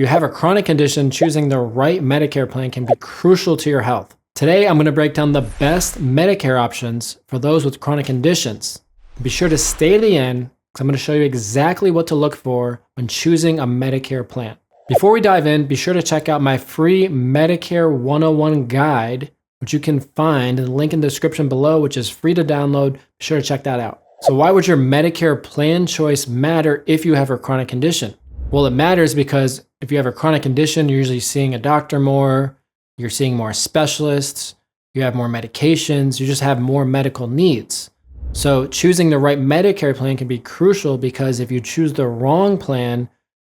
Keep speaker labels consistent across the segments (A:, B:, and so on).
A: If you have a chronic condition, choosing the right Medicare plan can be crucial to your health. Today, I'm going to break down the best Medicare options for those with chronic conditions. Be sure to stay to the end because I'm going to show you exactly what to look for when choosing a Medicare plan. Before we dive in, be sure to check out my free Medicare 101 guide, which you can find in the link in the description below, which is free to download. Be sure to check that out. So why would your Medicare plan choice matter if you have a chronic condition? Well, it matters because if you have a chronic condition, you're usually seeing a doctor more, you're seeing more specialists, you have more medications, you just have more medical needs. So choosing the right Medicare plan can be crucial because if you choose the wrong plan,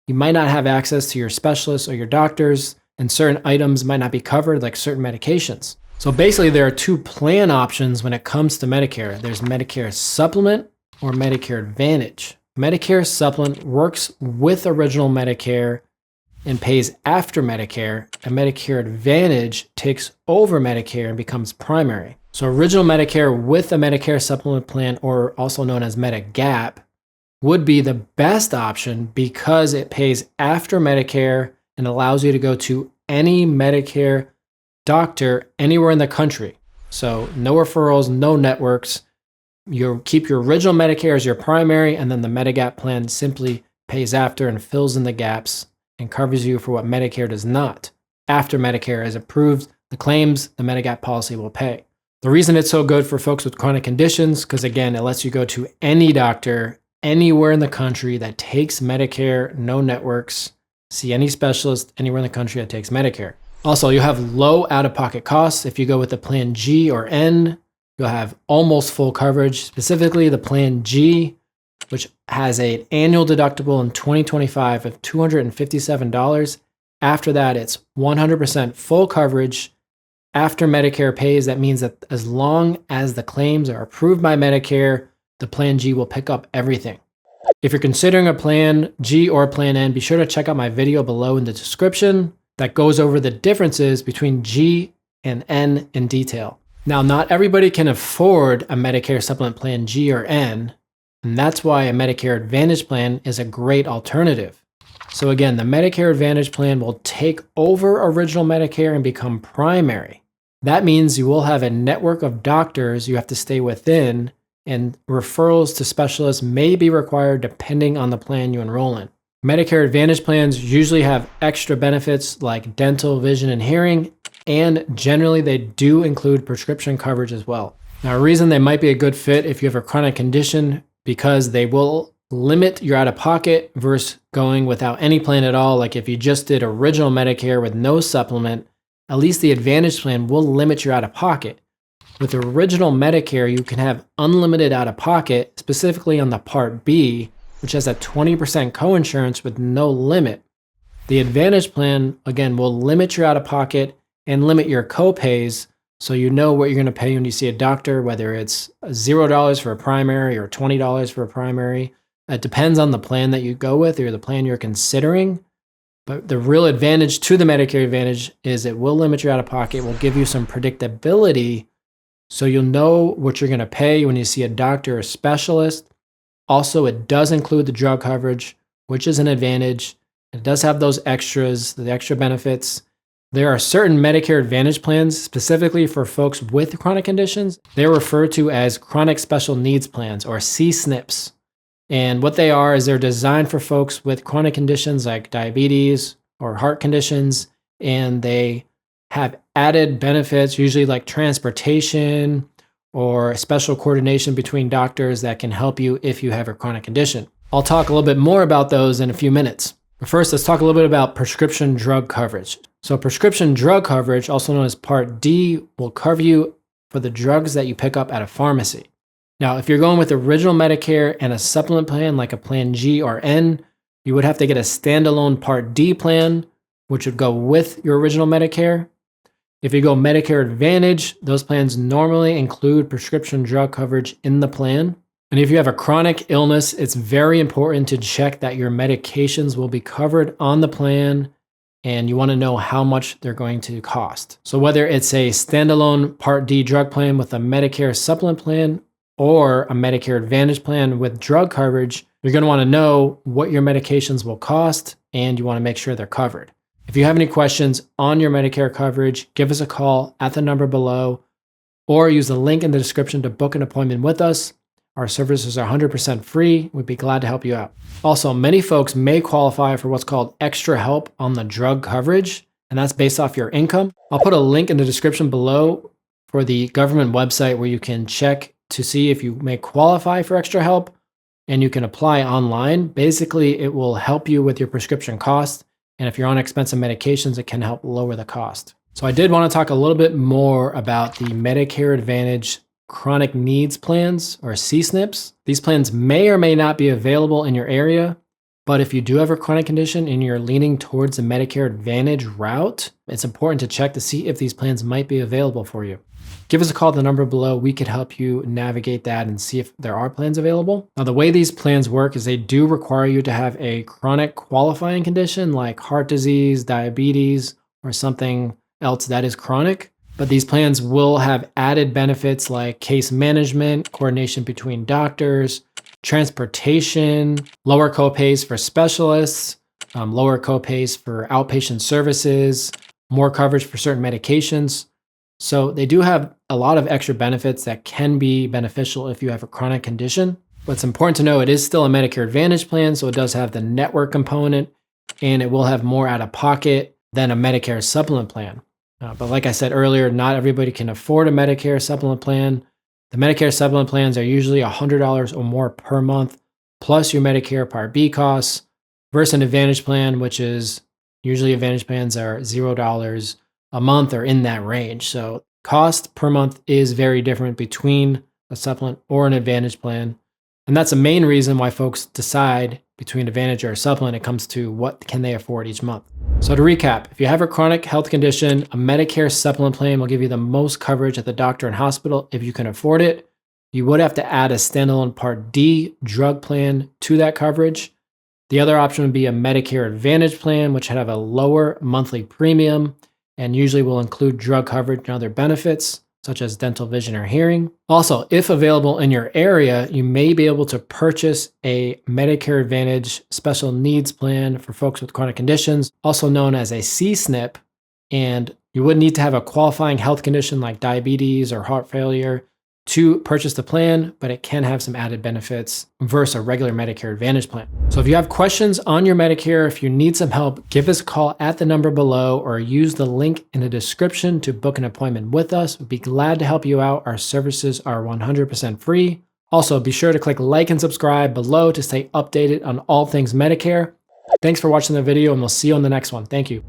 A: you might not have access to your specialists or your doctors, and certain items might not be covered, like certain medications. So basically, there are two plan options when it comes to Medicare. There's Medicare Supplement or Medicare Advantage. Medicare Supplement works with original Medicare and pays after Medicare, and Medicare Advantage takes over Medicare and becomes primary. So original Medicare with a Medicare Supplement plan, or also known as Medigap, would be the best option because it pays after Medicare and allows you to go to any Medicare doctor anywhere in the country. So no referrals, no networks. You keep your original Medicare as your primary, and then the Medigap plan simply pays after and fills in the gaps and covers you for what Medicare does not. After Medicare is approved, the claims the Medigap policy will pay. The reason it's so good for folks with chronic conditions, because again, it lets you go to any doctor anywhere in the country that takes Medicare, no networks, see any specialist anywhere in the country that takes Medicare. Also, you'll have low out-of-pocket costs. If you go with the plan G or N, you'll have almost full coverage, specifically the plan G, which has an annual deductible in 2025 of $257. After that, it's 100% full coverage. After Medicare pays, that means that as long as the claims are approved by Medicare, the plan G will pick up everything. If you're considering a plan G or plan N, be sure to check out my video below in the description that goes over the differences between G and N in detail. Now, not everybody can afford a Medicare Supplement plan G or N, and that's why a Medicare Advantage plan is a great alternative. So again, the Medicare Advantage plan will take over original Medicare and become primary. That means you will have a network of doctors you have to stay within, and referrals to specialists may be required depending on the plan you enroll in. Medicare Advantage plans usually have extra benefits like dental, vision, and hearing, and generally they do include prescription coverage as well. Now, a reason they might be a good fit if you have a chronic condition, because they will limit your out-of-pocket versus going without any plan at all. Like if you just did original Medicare with no supplement, at least the Advantage plan will limit your out-of-pocket. With original Medicare, you can have unlimited out-of-pocket, specifically on the Part B, which has a 20% coinsurance with no limit. The Advantage plan, again, will limit your out-of-pocket and limit your copays, so you know what you're going to pay when you see a doctor, whether it's $0 for a primary or $20 for a primary. It depends on the plan that you go with or the plan you're considering. But the real advantage to the Medicare Advantage is it will limit your out-of-pocket, will give you some predictability, so you'll know what you're going to pay when you see a doctor or specialist. Also, it does include the drug coverage, which is an advantage. It does have those extras, the extra benefits. There are certain Medicare Advantage plans specifically for folks with chronic conditions. They're referred to as Chronic Special Needs Plans, or CSNPs. And what they are is they're designed for folks with chronic conditions like diabetes or heart conditions, and they have added benefits, usually like transportation or special coordination between doctors that can help you if you have a chronic condition. I'll talk a little bit more about those in a few minutes. But first, let's talk a little bit about prescription drug coverage. So prescription drug coverage, also known as Part D, will cover you for the drugs that you pick up at a pharmacy. Now, if you're going with original Medicare and a supplement plan like a plan G or N, you would have to get a standalone Part D plan, which would go with your original Medicare. If you go Medicare Advantage, those plans normally include prescription drug coverage in the plan. And if you have a chronic illness, it's very important to check that your medications will be covered on the plan, and you want to know how much they're going to cost. So whether it's a standalone Part D drug plan with a Medicare supplement plan or a Medicare Advantage plan with drug coverage, you're going to want to know what your medications will cost and you want to make sure they're covered. If you have any questions on your Medicare coverage, give us a call at the number below or use the link in the description to book an appointment with us. Our services are 100% free. We'd be glad to help you out. Also, many folks may qualify for what's called extra help on the drug coverage, and that's based off your income. I'll put a link in the description below for the government website where you can check to see if you may qualify for extra help, and you can apply online. Basically, it will help you with your prescription costs, and if you're on expensive medications, it can help lower the cost. So I did want to talk a little bit more about the Medicare Advantage Chronic Needs Plans, or CSNPs. These plans may or may not be available in your area, but if you do have a chronic condition and you're leaning towards the Medicare Advantage route, it's important to check to see if these plans might be available for you. Give us a call at the number below. We could help you navigate that and see if there are plans available. Now, the way these plans work is they do require you to have a chronic qualifying condition like heart disease, diabetes, or something else that is chronic. But these plans will have added benefits like case management, coordination between doctors, transportation, lower copays for specialists, lower copays for outpatient services, more coverage for certain medications. So they do have a lot of extra benefits that can be beneficial if you have a chronic condition. But it's important to know it is still a Medicare Advantage plan, so it does have the network component, and it will have more out of pocket than a Medicare supplement plan. But like I said earlier, not everybody can afford a Medicare supplement plan. The Medicare supplement plans are usually $100 or more per month, plus your Medicare Part B costs, versus an Advantage plan, which is usually Advantage plans are $0 a month or in that range. So cost per month is very different between a supplement or an Advantage plan. And that's the main reason why folks decide between Advantage or a supplement. It comes to what can they afford each month. So to recap, if you have a chronic health condition, a Medicare supplement plan will give you the most coverage at the doctor and hospital if you can afford it. You would have to add a standalone Part D drug plan to that coverage. The other option would be a Medicare Advantage plan, which would have a lower monthly premium and usually will include drug coverage and other benefits, such as dental, vision, or hearing. Also, if available in your area, you may be able to purchase a Medicare Advantage Special Needs Plan for folks with chronic conditions, also known as a CSNP, and you would need to have a qualifying health condition like diabetes or heart failure to purchase the plan, but it can have some added benefits versus a regular Medicare Advantage plan. So if you have questions on your Medicare, if you need some help, give us a call at the number below or use the link in the description to book an appointment with us. We'd be glad to help you out. Our services are 100% free. Also, be sure to click like and subscribe below to stay updated on all things Medicare. Thanks for watching the video, and we'll see you on the next one. Thank you.